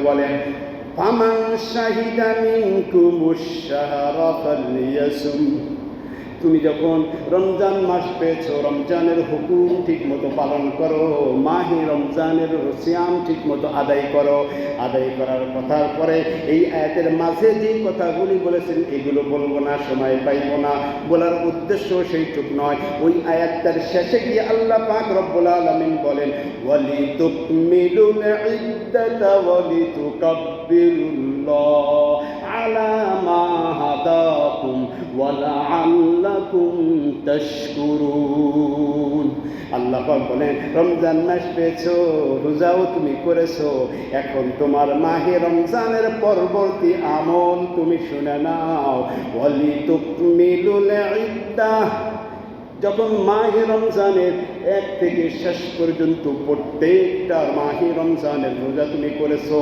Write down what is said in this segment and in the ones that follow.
বলেন ফামান শাহিদা মিনকুমুশ শাহরা ফালইয়াসুম। তুমি যখন রমজান মাস পেয়েছো, রমজানের হুকুম ঠিক মতো পালন করো, মাহে রমজানের সিয়াম ঠিক মতো আদায় করো। আদায় করার কথার পরে এই আয়াতের মাঝে যে কথাগুলি বলেছেন এগুলো বলবো না, সময় পাইব না, বলার উদ্দেশ্য সেইটুক নয়। ওই আয়াতটার শেষে গিয়ে আল্লাহ পাক রব্বুল আলামিন বলেন ওয়ালিতুকমিলুল ইদ্দাতা ওয়ালিতুকাব্বিরুল্লাহ আলা মা হাদাকুম ওয়া লাআল্লাকুম তাশকুরুন। আল্লাহ পাক বলেন রমজান মাস পেয়েছো, রোজাও তুমি করেছো, এখন তোমার মাহে রমজানের পরবর্তী আমল তুমি শুনে নাও। ওয়ালিতুকমিলুল ইদ্দাহ, যখন মাহে রমজানের 1 থেকে শেষ পর্যন্ত প্রত্যেকটা মাহে রমজানের রোজা তুমি করেছো,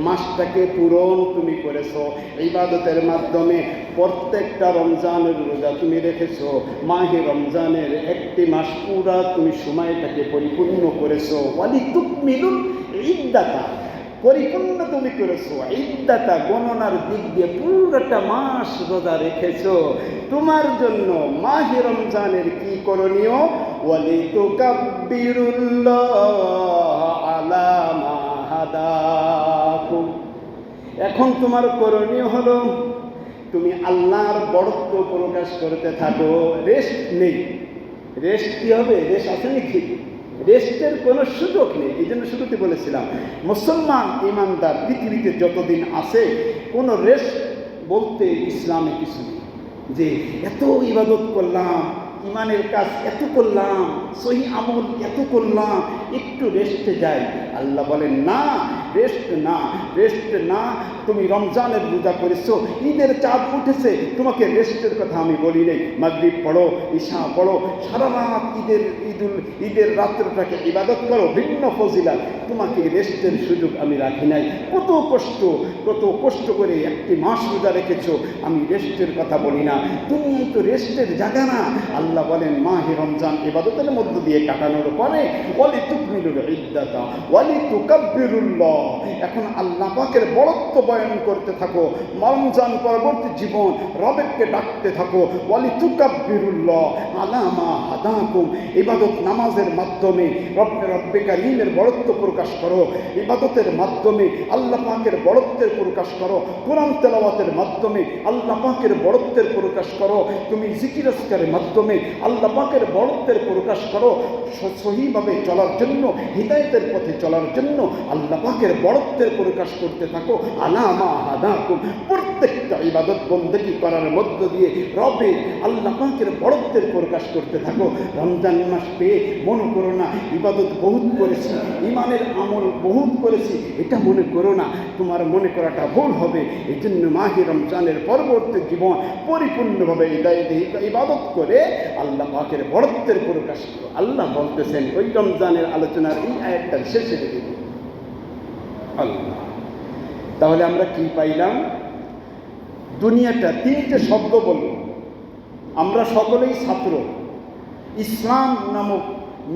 মাসটাকে পূরণ তুমি করেছো ইবাদতের মাধ্যমে। প্রত্যেকটা রমজানের রোজা তুমি রেখেছো, মাহে রমজানের একটি মাস পুরা তুমি সময়টাকে পরিপূর্ণ করেছো। ওয়ালিতুকমিলুল ইদ্দাতা, পরিপূর্ণ তুমি করেছো। ইদ্দাতা, গণনার দিক দিয়ে পুরোটা মাস রোজা রেখেছো। তোমার জন্য মাহে রমজানের কি করণীয়? ওয়ালিতুকাব্বিরুল্লাহ আলা মা হাদাকুম। এখন তোমার করণীয় হলো তুমি আল্লাহর বড়ত্ব প্রকাশ করতে থাকো। রেস্ট নেই। রেস্ট কি হবে? রেস্ট আছে নাকি? রেস্টের কোনো সুযোগ নেই। এই জন্য শুরুতে বলেছিলাম মুসলমান ইমানদার পৃথিবীতে যতদিন আছে কোনো রেস্ট বলতে ইসলামে কিছু নেই। যে এত ইবাদত করলাম, ইমানের কাজ এত করলাম, সহি আমল এত করলাম, একটু রেস্টে যাই। আল্লাহ বলেন না, রেস্ট না, রেস্ট না। তুমি রমজানের রোজা করেছো, ঈদের চাঁদ উঠেছে, তোমাকে রেস্টের কথা আমি বলি নেই। মাগরিব পড়ো, ঈশা পড়ো, সারা রাত ঈদের রাত্রটাকে ইবাদত করো, ভিন্ন ফজিলাত। তোমাকে রেস্টের সুযোগ আমি রাখি নাই। কত কষ্ট করে একটি মাস রোজা রেখেছো, আমি রেস্টের কথা বলি না। তুমি তো রেস্টের জায়গা না। আল্লাহ বলেন মাহে রমজান ইবাদতের মধ্য দিয়ে কাটানোর পরে ওয়ালিতুকমিলুল ইদ্দাতা ওয়ালিতুকাব্বিরুল্লাহ, এখন আল্লাহ পাকের বড়ত্ব বয়ান করতে থাকো। রমজান পরবর্তী জীবন রবেরকে ডাকতে থাকো। ওয়ালিতুকাব্বিরুল্লাহ আলা মা হাদাকুম, ইবাদত নামাজের মাধ্যমে রব্বে কারীমের বড়ত্ব প্রকাশ করো। ইবাদতের মাধ্যমে আল্লাহ পাকের বড়ত্বের প্রকাশ করো। কোরআন তেলাওয়াতের মাধ্যমে আল্লাহ পাকের বড়ত্বের প্রকাশ করো। তুমি জিকির আজকারের মাধ্যমে আল্লাহ পাকের বড়ত্বের প্রকাশ করো। সহিভাবে চলার জন্য, হিদায়াতের পথে চলার জন্য আল্লাহ পাকের বড়ত্বের প্রকাশ করতে থাকো। আলা মা হাদাকুম, প্রত্যেকটা ইবাদত বন্দেগী করার মধ্য দিয়ে রবের আল্লাহ পাকের বড়ত্বের প্রকাশ করতে থাকো। রমজান মাস পেয়ে মনে করো না ইবাদত বহুত করেছি, ইমানের আমল বহুত করেছি, এটা মনে করো না। তোমার মনে করাটা ভুল হবে। এই জন্য মাহে রমজানের পরবর্তী জীবন পরিপূর্ণভাবে ইবাদত করে আল্লাহ পাকের বড়ত্বের প্রকাশ করো। আল্লাহ বলতেছেন ওই রমজানের আলোচনার এই আয়াতটার শেষে দিকে আল্লাহ। তাহলে আমরা কি পাইলাম? দুনিয়াটা 3টে শব্দ বলব। আমরা সকলেই ছাত্র। ইসলাম নামক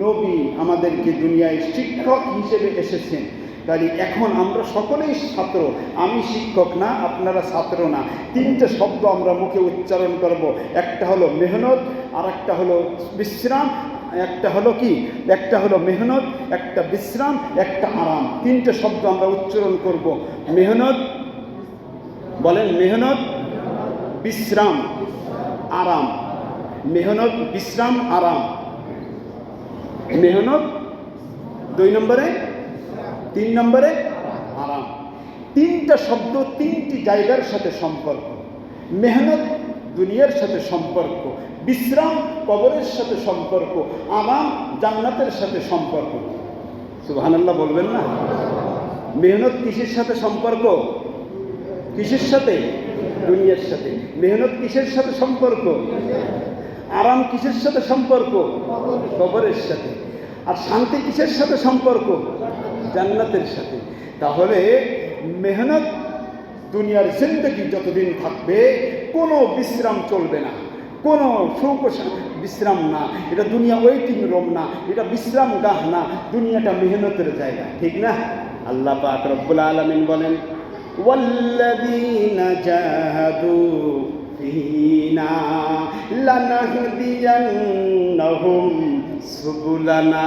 নবী আমাদেরকে দুনিয়ায় শিক্ষক হিসেবে এসেছেন। তাই এখন আমরা সকলেই ছাত্র। আমি শিক্ষক না, আপনারা ছাত্র না। 3টে শব্দ আমরা মুখে উচ্চারণ করব। একটা হলো মেহনত, আর একটা হলো বিশ্রাম, একটা হলো কি, একটা হলো মেহনত, একটা বিশ্রাম, একটা আরাম। 3টে শব্দ আমরা উচ্চারণ করব। মেহনত বলেন, মেহনত, বিশ্রাম, আরাম। মেহনত, বিশ্রাম, আরাম। মেহনত 2 নম্বরে, 3 নম্বরে আরাম। 3টা শব্দ 3টি জায়গার সাথে সম্পর্ক। মেহনত দুনিয়ার সাথে সম্পর্ক, বিশ্রাম কবরের সাথে সম্পর্ক, আরাম জান্নাতের সাথে সম্পর্ক। সুবহানাল্লাহ বলবেন না? মেহনত কিসের সাথে সম্পর্ক? কিসের সাথে? দুনিয়ার সাথে। মেহনত কিসের সাথে সম্পর্ক? আরাম কিসের সাথে সম্পর্ক? কবরের সাথে। আর শান্তি কিসের সাথে সম্পর্ক? জান্নাতের সাথে। তাহলে মেহনত দুনিয়ার জিন্দগি যতদিন থাকবে কোনো বিশ্রাম চলবে না, কোনো সুখ বিশ্রাম না। এটা দুনিয়া ওয়েটিং রুম না, এটা বিশ্রাম গাহ না, দুনিয়াটা মেহনতের জায়গা। ঠিক না? আল্লাহ পাক রব্বুল আলামিন বলেন, ওয়াল্লাযীনা জাহাদু ফীনা লানাহদিয়ান্নাহুম সুবুলানা।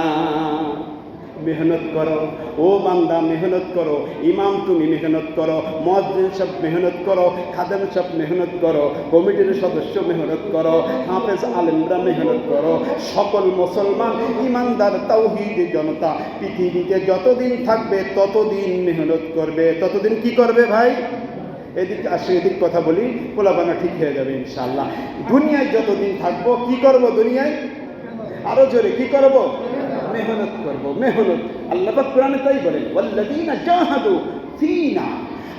মেহনত করো ও বান্দা, মেহনত করো। ইমাম তুমি মেহনত করো, মুয়াজ্জিন সব মেহনত করো, খাদেম সব মেহনত করো, কমিটির সদস্য মেহনত করো, হাফেজ আলেমরা মেহনত করো, সকল মুসলমান ইমানদার তাওহীদি জনতা পৃথিবীতে যতদিন থাকবে ততদিন মেহনত করবে। ততদিন কি করবে ভাই? এদিক আসে এদিক কথা বলি, পোলাপানা ঠিক হয়ে যাবে ইনশাআল্লাহ। দুনিয়ায় যতদিন থাকবো কি করব? দুনিয়ায় আরো জোরে কি করব? মেহনত করব, মেহনত। আল্লাহ পাক কোরআনে তাই বলেন, ওয়াল্লাযীনা জাহাদু ফীনা,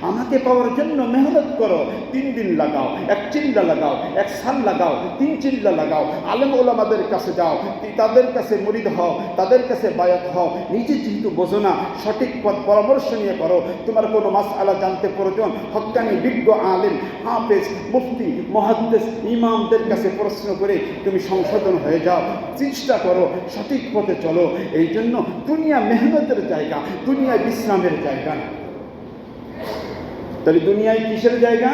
আমাকে পাওয়ার জন্য মেহনত করো। 3 দিন লাগাও, 1 চিল্লা লাগাও, 1 সাল লাগাও, 3 চিল্লা লাগাও, আলেম ওলামাদের কাছে যাও, তাদের কাছে মুরিদ হও, তাদের কাছে বায়াত হও। নিজে যেহেতু বোঝো না, সঠিক পথ পরামর্শ নিয়ে করো। তোমার কোনো মাসআলা জানতে প্রয়োজন, হক্কানি বিজ্ঞ আলেম, হাফেজ, মুফতি, মুহাদ্দিস, ইমামদের কাছে প্রশ্ন করে তুমি সংশোধন হয়ে যাও। চেষ্টা করো, সঠিক পথে চলো। এই জন্য দুনিয়া মেহনতের জায়গা, দুনিয়ায় বিশ্রামের জায়গা না। তাহলে দুনিয়ায় কিসের জায়গা?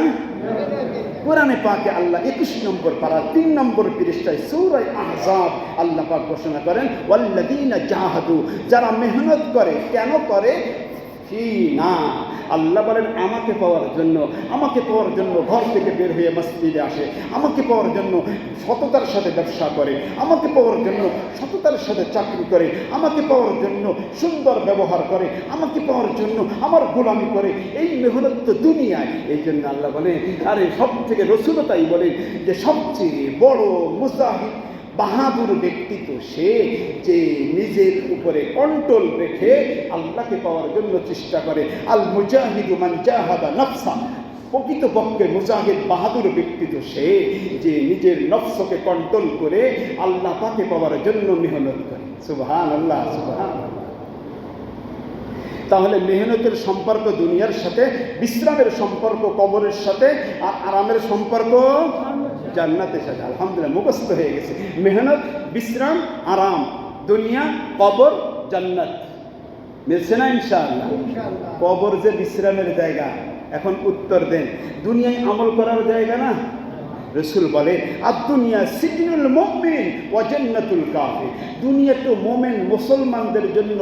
কোরআনে পাকে আল্লাহ 21 নম্বর পারা 3 নম্বর পৃষ্ঠায় সূরা আহজাব আল্লাহ পাক ঘোষণা করেন, ওয়াল্লাযীনা জাহাদু, যারা মেহনত করে। কেন করে? ফীনা, আল্লাহ বলেন আমাকে পাওয়ার জন্য। আমাকে পাওয়ার জন্য ঘর থেকে বের হয়ে মসজিদে আসে, আমাকে পাওয়ার জন্য সততার সাথে ব্যবসা করে, আমাকে পাওয়ার জন্য সততার সাথে চাকরি করে, আমাকে পাওয়ার জন্য সুন্দর ব্যবহার করে, আমাকে পাওয়ার জন্য আমার গোলামি করে। এই মেহনত তো দুনিয়ায়। এই জন্য আল্লাহ বলেন, আরে সব থেকে রসুলও তাই বলেন যে সবচেয়ে বড় মুজাহিদ বাহাদুর ব্যক্তি তো সে যে নিজের উপরে কন্ট্রোল রেখে আল্লাহকে পাওয়ার জন্য চেষ্টা করে। আল মুজাহিদু মান জাহাদা নাফসা, প্রকৃতপক্ষে মুজাহিদ বাহাদুর ব্যক্তি তো সে যে নিজের নফসকে কন্ট্রোল করে আল্লাহ পাকে পাওয়ার জন্য মেহনত করে। সুবহানাল্লাহ, সুবহানাল্লাহ। তাহলে মেহনতের সম্পর্ক দুনিয়ার সাথে, বিশ্রামের সম্পর্ক কবরের সাথে, আর আরামের সম্পর্ক জান্নাতের সাথে। আলহামদুলিল্লাহ, মুখস্থ হয়ে গেছে। মেহনত, বিশ্রাম, আরাম, দুনিয়া, কবর, জান্নাত। মিলছে না ইনশাআল্লাহ? কবর যে বিশ্রামের জায়গা, এখন উত্তর দেন, দুনিয়ায় আমল করার জায়গা না? রসুল বলে, আদ-দুনিয়া সিজনুল মুমিন ওয়া জান্নাতুল কাফির। দুনিয়া তো মোমেন মুসলমানদের জন্য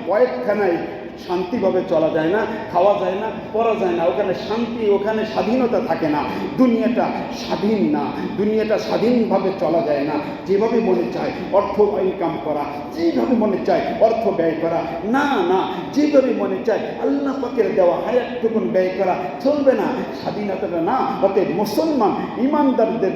কয়েকখানায় শান্তিভাবে চলা যায় না, খাওয়া যায় না, পড়া যায় না। ওখানে শান্তি, ওখানে স্বাধীনতা থাকে না। দুনিয়াটা স্বাধীন না, দুনিয়াটা স্বাধীনভাবে চলা যায় না। যেভাবে মনে চায় অর্থ ইনকাম করা, যেভাবে মনে চায় অর্থ ব্যয় করা, না না, যেভাবে মনে চায় আল্লাহ পাকের দেওয়া হায়াতটুকুন ব্যয় করা চলবে না। স্বাধীনতাটা না। অতএব মুসলমান ইমানদারদের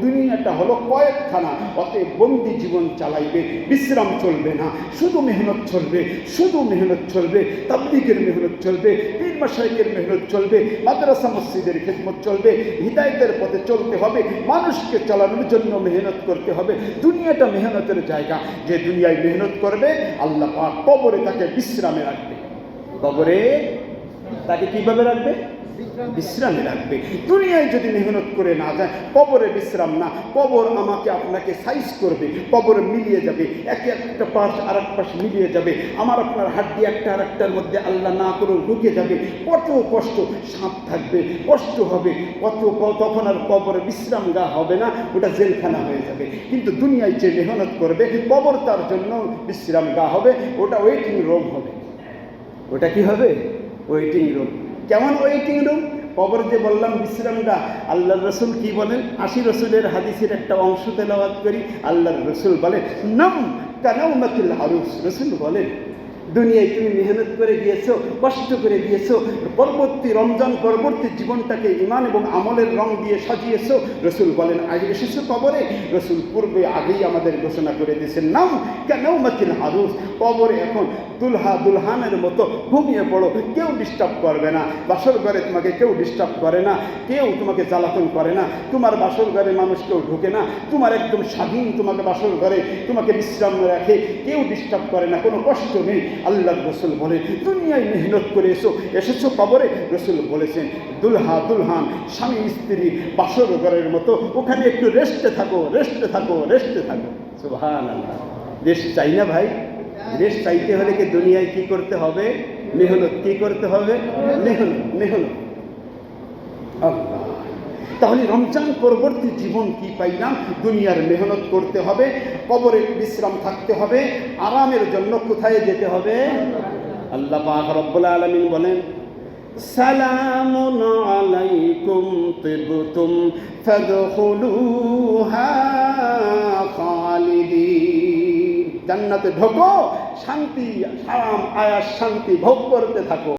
দুনিয়াটা হলো কয়েকখানা। অতএব বন্দি জীবন চালাইবে, বিশ্রাম চলবে না, শুধু মেহনত চলবে, শুধু মেহনত চলবে। তাবলীগের মেহনত চলবে, পীর মাশায়েখের মেহনত চলবে, মাদ্রাসা মসজিদের খিদমত চলবে। হিদায়াতের পথে চলতে হবে, মানুষকে চালানোর জন্য মেহনত করতে হবে। দুনিয়াটা মেহনতের জায়গা। যে দুনিয়ায় মেহনত করবে আল্লাহ পাক কবরে তাকে বিশ্রামে রাখবে। কবরে তাকে কিভাবে রাখবে? বিশ্রামে রাখবে। দুনিয়ায় যদি মেহনত করে না যায়, কবরে বিশ্রাম না। কবর আমাকে আপনাকে সাইজ করবে, কবর মিলিয়ে যাবে, একটা পাশ আর এক পাশ মিলিয়ে যাবে। আমার আপনার হাড্ডি একটা আর একটার মধ্যে আল্লাহ না করেও ঢুকে যাবে। কত কষ্ট, সাপ থাকবে, কষ্ট হবে কত। তখন আর কবরে বিশ্রাম গা হবে না, ওটা জেলখানা হয়ে যাবে। কিন্তু দুনিয়ায় যে মেহনত করবে, কবর তার জন্য বিশ্রাম গা হবে, ওটা ওয়েটিং রুম হবে। ওটা কি হবে? Waiting room. কেমন ওয়েটিং রুম? কবর যে বললাম বিশ্রামটা, আল্লাহর রসুল কি বলেন? 80 রসুলের হাদিসের একটা অংশ তেলাওয়াত করি। আল্লাহর রসুল বলেন, নাম কানাউমাতুল আরুস। রসুল বলেন, দুনিয়ায় তুমি মেহনত করে দিয়েছো, কষ্ট করে দিয়েছো, পরবর্তী রমজান পরবর্তী জীবনটাকে ঈমান এবং আমলের রং দিয়ে সাজিয়েছো। রসুল বলেন, আজ এসেছো কবরে। রসুল পূর্বে আগেই আমাদের ঘোষণা করে দিয়েছেন, নাম কানাউমাতুল আরুস। কবরে এখন দুলহানের মতো ঘুমিয়ে পড়ো, কেউ ডিস্টার্ব করবে না। বাসর ঘরে তোমাকে কেউ ডিস্টার্ব করে না, কেউ তোমাকে জ্বালাতন করে না। তোমার বাসর ঘরে মানুষ কেউ ঢোকে না, তোমার একদম স্বাধীন। তোমাকে বাসর ঘরে তোমাকে বিশ্রাম রাখে, কেউ ডিস্টার্ব করে না, কোনো কষ্ট নেই। আল্লাহর রসুল বলে, দুনিয়ায় মেহনত করে এসেছো কবরে। রসুল বলেছেন, দুলহান স্বামী স্ত্রী বাসর ঘরের মতো, ওখানে একটু রেস্টে থাকো, রেস্টে থাকো, রেস্টে থাকো। সুবহানাল্লাহ। রেস্ট চাই না ভাই? রেস্ট চাইতে হলে কি দুনিয়ায় কি করতে হবে? মেহনত কি করতে হবে? মেহনত, মেহনত। আল্লাহ, তাহলে রমজান পরবর্তী জীবন কি পাইলাম? দুনিয়ার মেহনত করতে হবে, কবরে বিশ্রাম থাকতে হবে, আরামের জন্য কোথায় যেতে হবে? আল্লাহ পাক রব্বুল আলামিন বলেন, সালামুন আলাইকুম তিবতুম ফাদখুলুহা খালিদিন। জান্নাতে ঢোকো, শান্তি, আরাম, আয়াস, শান্তি ভোগ করতে থাকো।